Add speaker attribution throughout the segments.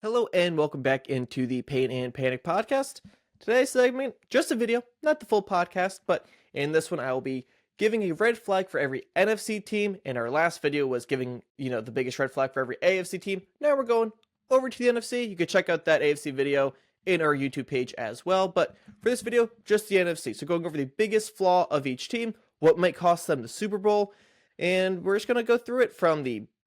Speaker 1: Hello and welcome back into the Pain and Panic podcast. Today's segment, just a video, not the full podcast, but in this one I will be giving a red flag for every NFC team, and our last video was giving, the biggest red flag for every AFC team. Now we're going over to the NFC. You can check out that AFC video in our YouTube page as well, but for this video, just the NFC. So going over the biggest flaw of each team, what might cost them the Super Bowl, and we're just going to go through it from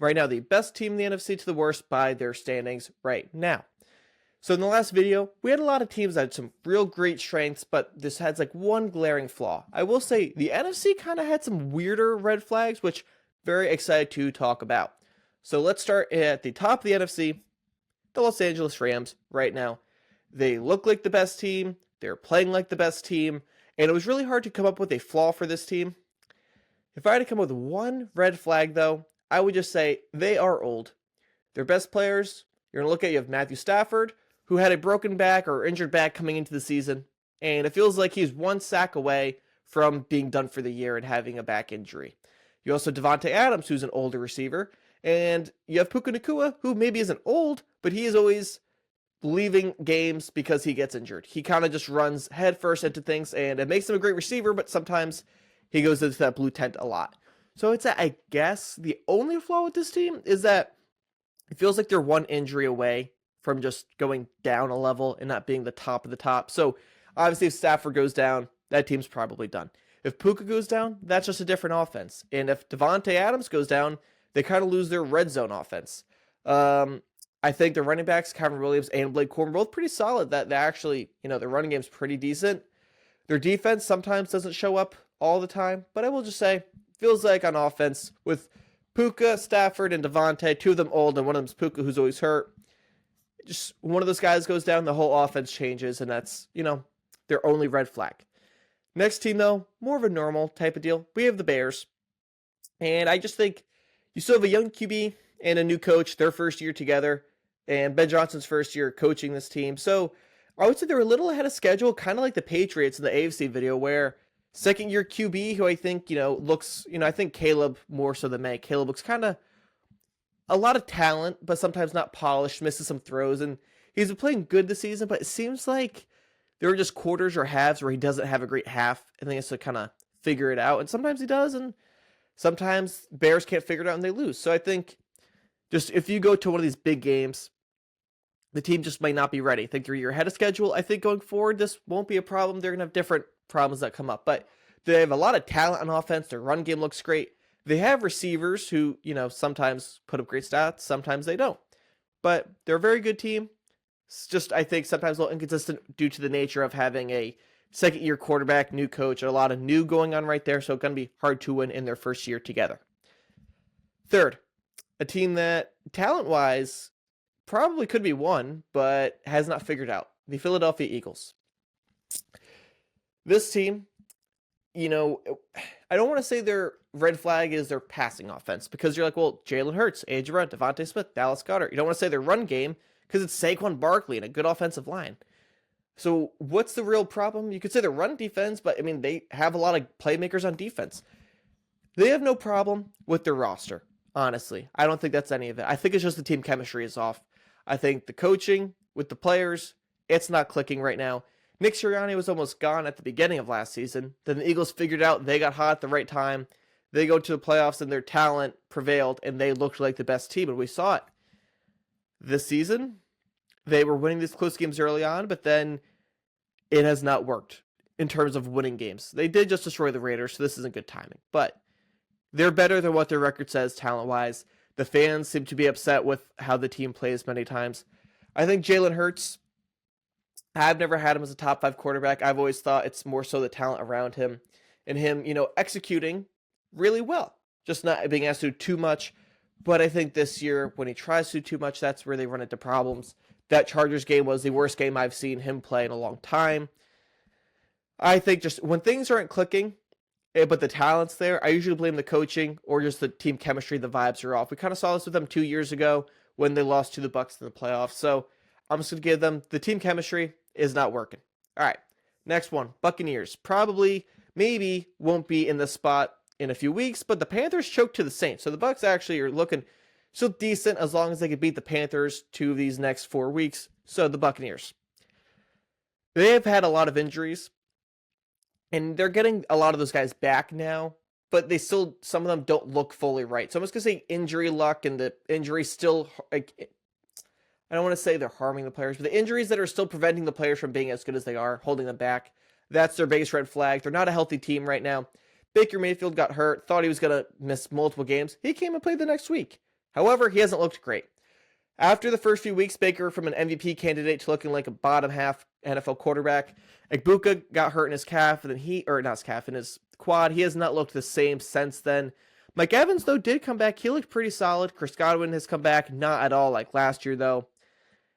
Speaker 1: right now, the best team in the NFC to the worst by their standings right now. So in the last video, we had a lot of teams that had some real great strengths, but this has like one glaring flaw. I will say the NFC kind of had some weirder red flags, which very excited to talk about. So let's start at the top of the NFC, the Los Angeles Rams right now. They look like the best team, they're playing like the best team, and it was really hard to come up with a flaw for this team. If I had to come up with one red flag though, I would just say they are old. Their best players, you're going to look at, you have Matthew Stafford, who had a broken back or injured back coming into the season, and it feels like he's one sack away from being done for the year and having a back injury. You also have Davante Adams, who's an older receiver, and you have Puka Nacua, who maybe isn't old, but he is always leaving games because he gets injured. He kind of just runs headfirst into things, and it makes him a great receiver, but sometimes he goes into that blue tent a lot. So it's I guess the only flaw with this team is that it feels like they're one injury away from just going down a level and not being the top of the top. So obviously if Stafford goes down, that team's probably done. If Puka goes down, that's just a different offense. And if Davante Adams goes down, they kind of lose their red zone offense. I think the running backs, Kyron Williams and Blake Corum, both pretty solid. That they actually, their running game's pretty decent. Their defense sometimes doesn't show up all the time, but I will just say, feels like on offense with Puka, Stafford, and Davante, two of them old, and one of them's Puka, who's always hurt. Just one of those guys goes down, the whole offense changes, and that's, their only red flag. Next team, though, more of a normal type of deal. We have the Bears, and I just think you still have a young QB and a new coach, their first year together, and Ben Johnson's first year coaching this team. So I would say they're a little ahead of schedule, kind of like the Patriots in the AFC video, where second year QB, who I think, looks, I think Caleb more so than May. Caleb looks kind of a lot of talent, but sometimes not polished, misses some throws, and he's been playing good this season, but it seems like there are just quarters or halves where he doesn't have a great half, and he has to kind of figure it out, and sometimes he does, and sometimes Bears can't figure it out and they lose. So I think just if you go to one of these big games, the team just might not be ready. I think they're a year ahead of schedule. I think going forward, this won't be a problem. They're going to have different problems that come up, but they have a lot of talent on offense. Their run game looks great. They have receivers who, sometimes put up great stats, sometimes they don't, but they're a very good team. It's just, I think, sometimes a little inconsistent due to the nature of having a second year quarterback, new coach, and a lot of new going on right there. So it's going to be hard to win in their first year together. Third, a team that talent wise probably could be won, but has not figured out, the Philadelphia Eagles. This team, I don't want to say their red flag is their passing offense, because you're like, well, Jalen Hurts, A.J. Brown, Devontae Smith, Dallas Goedert. You don't want to say their run game because it's Saquon Barkley and a good offensive line. So what's the real problem? You could say their run defense, but they have a lot of playmakers on defense. They have no problem with their roster, honestly. I don't think that's any of it. I think it's just the team chemistry is off. I think the coaching with the players, it's not clicking right now. Nick Sirianni was almost gone at the beginning of last season. Then the Eagles figured out they got hot at the right time. They go to the playoffs and their talent prevailed and they looked like the best team, and we saw it. This season, they were winning these close games early on, but then it has not worked in terms of winning games. They did just destroy the Raiders, so this isn't good timing. But they're better than what their record says talent-wise. The fans seem to be upset with how the team plays many times. I think Jalen Hurts, I've never had him as a top 5 quarterback. I've always thought it's more so the talent around him and him, executing really well, just not being asked to do too much. But I think this year, when he tries to do too much, that's where they run into problems. That Chargers game was the worst game I've seen him play in a long time. I think just when things aren't clicking, but the talent's there, I usually blame the coaching or just the team chemistry. The vibes are off. We kind of saw this with them 2 years ago when they lost to the Bucs in the playoffs. So I'm just going to give them the team chemistry is not working. All right, next one, Buccaneers. Probably, maybe won't be in the spot in a few weeks, but the Panthers choked to the Saints. So the Bucs actually are looking still decent as long as they could beat the Panthers 2 of these next 4 weeks. So the Buccaneers. They have had a lot of injuries, and they're getting a lot of those guys back now, but they still, some of them don't look fully right. So I'm just going to say injury luck, and the injuries still, like, I don't want to say they're harming the players, but the injuries that are still preventing the players from being as good as they are, holding them back, that's their biggest red flag. They're not a healthy team right now. Baker Mayfield got hurt, thought he was going to miss multiple games. He came and played the next week. However, he hasn't looked great. After the first few weeks, Baker from an MVP candidate to looking like a bottom half NFL quarterback. Egbuka got hurt in his calf, and then in his quad. He has not looked the same since then. Mike Evans, though, did come back. He looked pretty solid. Chris Godwin has come back, not at all like last year, though.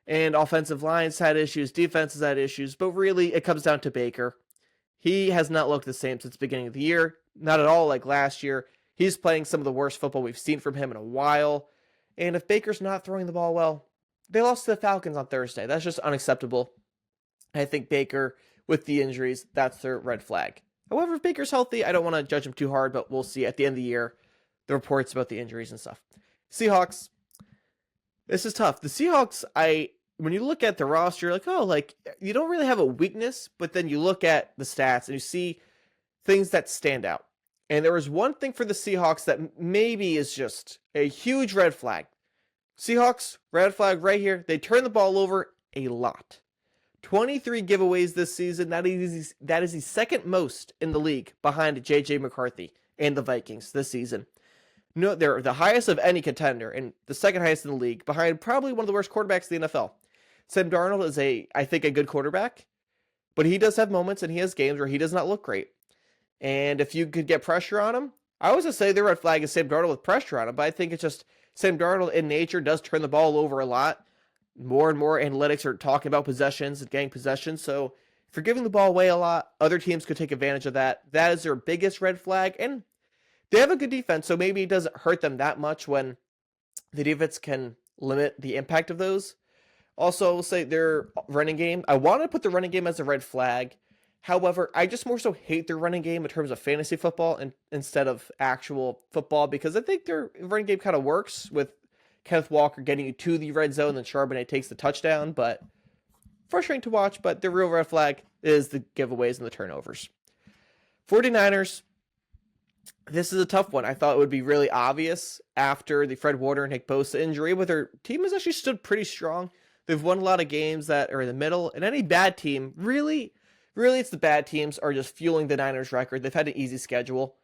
Speaker 1: And offensive lines had issues, defenses had issues, but really it comes down to Baker. He has not looked the same since the beginning of the year, not at all like last year. He's playing some of the worst football we've seen from him in a while. And if Baker's not throwing the ball well, they lost to the Falcons on Thursday. That's just unacceptable. I think Baker, with the injuries, that's their red flag. However, if Baker's healthy, I don't want to judge him too hard, but we'll see at the end of the year the reports about the injuries and stuff. Seahawks. This is tough. The Seahawks, when you look at the roster, you're like, oh, like, you don't really have a weakness, but then you look at the stats and you see things that stand out. And there was one thing for the Seahawks that maybe is just a huge red flag. Seahawks, red flag right here. They turn the ball over a lot. 23 giveaways this season. That is the second most in the league behind J.J. McCarthy and the Vikings this season. No, they're the highest of any contender and the second highest in the league, behind probably one of the worst quarterbacks in the NFL. Sam Darnold is I think a good quarterback, but he does have moments and he has games where he does not look great. And if you could get pressure on him, I was going to say the red flag is Sam Darnold with pressure on him, but I think it's just Sam Darnold in nature does turn the ball over a lot. More and more analytics are talking about possessions and getting possessions, so if you're giving the ball away a lot, other teams could take advantage of that. That is their biggest red flag, and they have a good defense, so maybe it doesn't hurt them that much when the defense can limit the impact of those. Also, I will say their running game. I want to put the running game as a red flag. However, I just more so hate their running game in terms of fantasy football instead of actual football, because I think their running game kind of works with Kenneth Walker getting you to the red zone, then Charbonnet takes the touchdown, but frustrating to watch. But the real red flag is the giveaways and the turnovers. 49ers, this is a tough one. I thought it would be really obvious after the Fred Warner and Nick Bosa injury, but their team has actually stood pretty strong. They've won a lot of games that are in the middle, and any bad team, really it's the bad teams are just fueling the Niners record. They've had an easy schedule.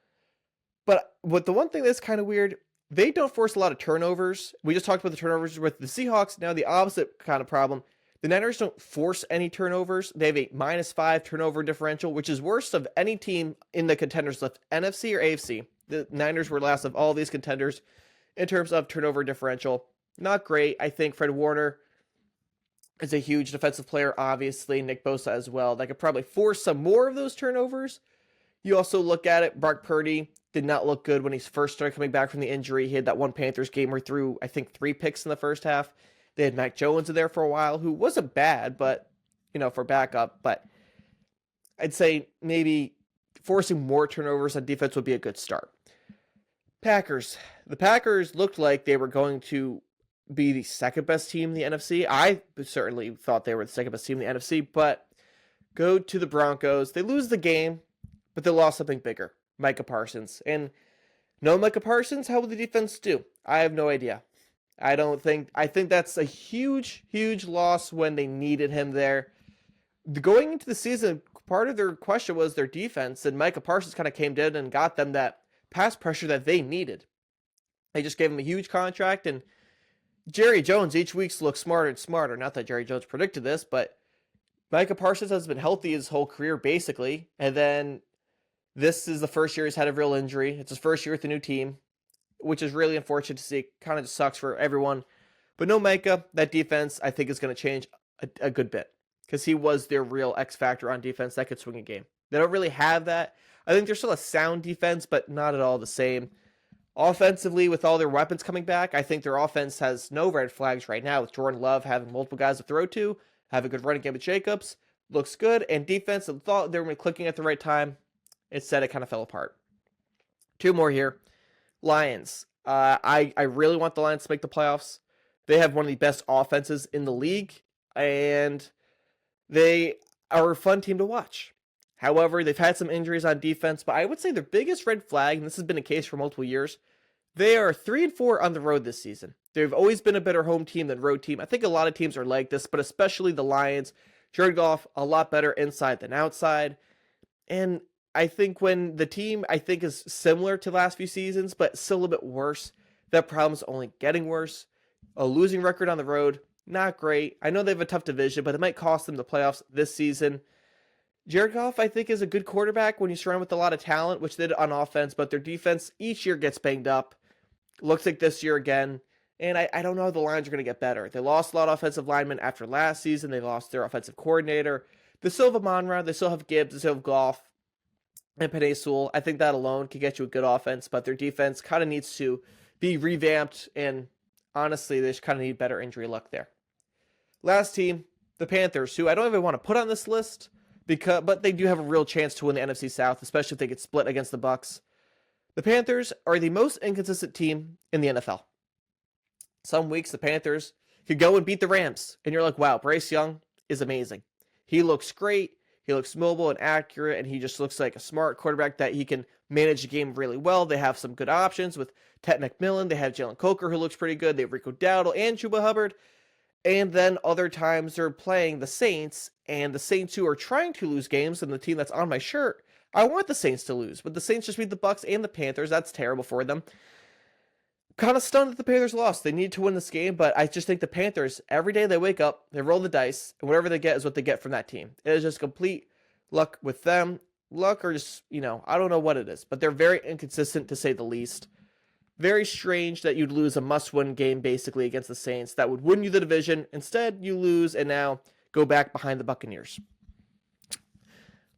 Speaker 1: But the one thing that's kind of weird, they don't force a lot of turnovers. We just talked about the turnovers with the Seahawks. Now the opposite kind of problem. The Niners don't force any turnovers. They have a -5 turnover differential, which is worst of any team in the contenders list, NFC or AFC. The Niners were last of all these contenders in terms of turnover differential. Not great. I think Fred Warner is a huge defensive player, obviously. Nick Bosa as well. That could probably force some more of those turnovers. You also look at it, Brock Purdy did not look good when he first started coming back from the injury. He had that one Panthers game where he threw, I think, 3 picks in the first half. They had Mac Jones in there for a while, who wasn't bad, but, for backup. But I'd say maybe forcing more turnovers on defense would be a good start. Packers. The Packers looked like they were going to be the second best team in the NFC. I certainly thought they were the second best team in the NFC, but go to the Broncos. They lose the game, but they lost something bigger. Micah Parsons. And no Micah Parsons, how will the defense do? I have no idea. I think that's a huge loss when they needed him there. Going into the season, part of their question was their defense, and Micah Parsons kind of came in and got them that pass pressure that they needed. They just gave him a huge contract, and Jerry Jones each week looks smarter and smarter. Not that Jerry Jones predicted this, but Micah Parsons has been healthy his whole career, basically, and then this is the first year he's had a real injury. It's his first year with the new team, which is really unfortunate to see. It kind of just sucks for everyone. But no Micah, that defense, I think, is going to change a good bit, because he was their real X factor on defense that could swing a game. They don't really have that. I think they're still a sound defense, but not at all the same. Offensively, with all their weapons coming back, I think their offense has no red flags right now, with Jordan Love having multiple guys to throw to, have a good running game with Jacobs, looks good, and defense, I thought they were clicking at the right time. Instead, it kind of fell apart. 2 more here. Lions. I really want the Lions to make the playoffs. They have one of the best offenses in the league, and they are a fun team to watch. However, they've had some injuries on defense, but I would say their biggest red flag, and this has been the case for multiple years, they are 3-4 on the road this season. They've always been a better home team than road team. I think a lot of teams are like this, but especially the Lions. Jared Goff, a lot better inside than outside. And I think when the team, I think, is similar to the last few seasons, but still a little bit worse, that problem's only getting worse. A losing record on the road, not great. I know they have a tough division, but it might cost them the playoffs this season. Jared Goff, I think, is a good quarterback when you surround with a lot of talent, which they did on offense, but their defense each year gets banged up. Looks like this year again. And I don't know how the Lions are going to get better. They lost a lot of offensive linemen after last season. They lost their offensive coordinator. They still have Amon-Ra. They still have Gibbs. They still have Goff and Penei Sewell. I think that alone can get you a good offense, but their defense kind of needs to be revamped, and honestly, they just kind of need better injury luck there. Last team, the Panthers, who I don't even want to put on this list, but they do have a real chance to win the NFC South, especially if they get split against the Bucs. The Panthers are the most inconsistent team in the NFL. Some weeks the Panthers could go and beat the Rams, and you're like, wow, Bryce Young is amazing. He looks great. He looks mobile and accurate, and he just looks like a smart quarterback that he can manage the game really well. They have some good options with Ted McMillan. They have Jalen Coker, who looks pretty good. They have Rico Dowdle and Chuba Hubbard. And then other times they're playing the Saints, and the Saints who are trying to lose games, and the team that's on my shirt, I want the Saints to lose. But the Saints just beat the Bucs and the Panthers. That's terrible for them. Kind of stunned that the Panthers lost. They need to win this game, but I just think the Panthers, every day they wake up, they roll the dice, and whatever they get is what they get from that team. It is just complete luck with them. Luck or just, I don't know what it is, but they're very inconsistent to say the least. Very strange that you'd lose a must-win game basically against the Saints that would win you the division. Instead, you lose and now go back behind the Buccaneers.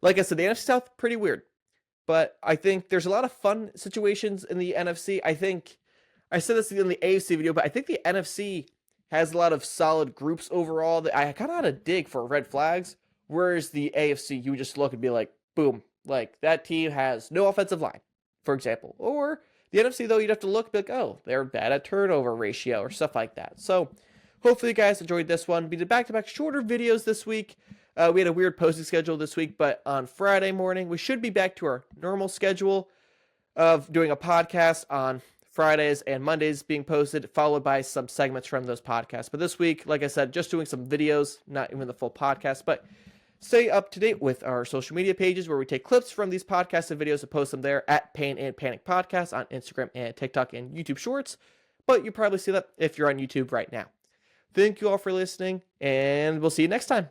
Speaker 1: Like I said, the NFC South, pretty weird. But I think there's a lot of fun situations in the NFC. I said this in the AFC video, but I think the NFC has a lot of solid groups overall. That I kind of had a dig for red flags, whereas the AFC, you would just look and be like, boom, like that team has no offensive line, for example. Or the NFC, though, you'd have to look and be like, oh, they're bad at turnover ratio or stuff like that. So hopefully you guys enjoyed this one. We did back-to-back shorter videos this week. We had a weird posting schedule this week, but on Friday morning, we should be back to our normal schedule of doing a podcast on Fridays and Mondays being posted, followed by some segments from those podcasts. But this week, like I said, just doing some videos, not even the full podcast, but stay up to date with our social media pages where we take clips from these podcasts and videos and post them there at Pain and Panic Podcast on Instagram and TikTok and YouTube Shorts. But you probably see that if you're on YouTube right now. Thank you all for listening, and we'll see you next time.